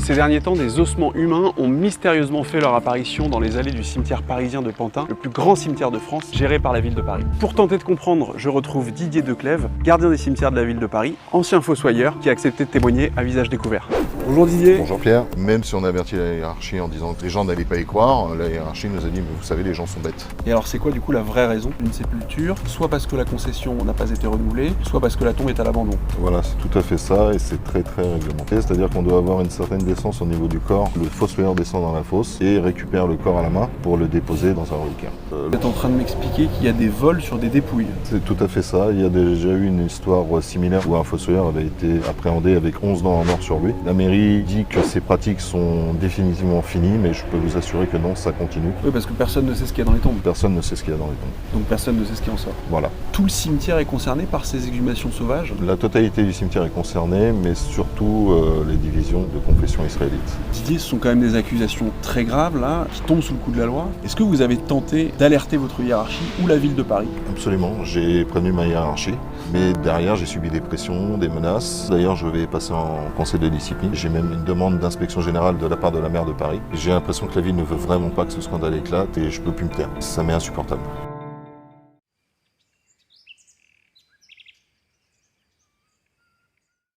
Ces derniers temps, des ossements humains ont mystérieusement fait leur apparition dans les allées du cimetière parisien de Pantin, le plus grand cimetière de France, géré par la ville de Paris. Pour tenter de comprendre, je retrouve Didier Declèves, gardien des cimetières de la ville de Paris, ancien fossoyeur, qui a accepté de témoigner à visage découvert. Bonjour Didier. Bonjour Pierre. Même si on a averti la hiérarchie en disant que les gens n'allaient pas y croire, la hiérarchie nous a dit mais vous savez les gens sont bêtes. Et alors c'est quoi du coup la vraie raison d'une sépulture? Soit parce que la concession n'a pas été renouvelée, soit parce que la tombe est à l'abandon. Voilà, c'est tout à fait ça et c'est très réglementé. C'est-à-dire qu'on doit avoir une certaine décence au niveau du corps. Le fossoyeur descend dans la fosse et récupère le corps à la main pour le déposer dans un reliquaire. Vous êtes en train de m'expliquer qu'il y a des vols sur des dépouilles. C'est tout à fait ça. Il y a déjà eu une histoire similaire où un fossoyeur avait été appréhendé avec 11 dents en or sur lui. La mairie dit que ces pratiques sont définitivement finies, mais je peux vous assurer que non, ça continue. Oui, parce que personne ne sait ce qu'il y a dans les tombes. Personne ne sait ce qu'il y a dans les tombes. Donc personne ne sait ce qui en sort. Voilà. Tout le cimetière est concerné par ces exhumations sauvages? La totalité du cimetière est concernée, mais surtout les divisions de confession israélite. Didier, ce sont quand même des accusations très graves là, qui tombent sous le coup de la loi. Est-ce que vous avez tenté d'alerter votre hiérarchie ou la ville de Paris? Absolument, j'ai prévenu ma hiérarchie, mais derrière j'ai subi des pressions, des menaces. D'ailleurs je vais passer en conseil de discipline. J'ai même une demande d'inspection générale de la part de la maire de Paris. J'ai l'impression que la ville ne veut vraiment pas que ce scandale éclate et je peux plus me taire. Ça m'est insupportable.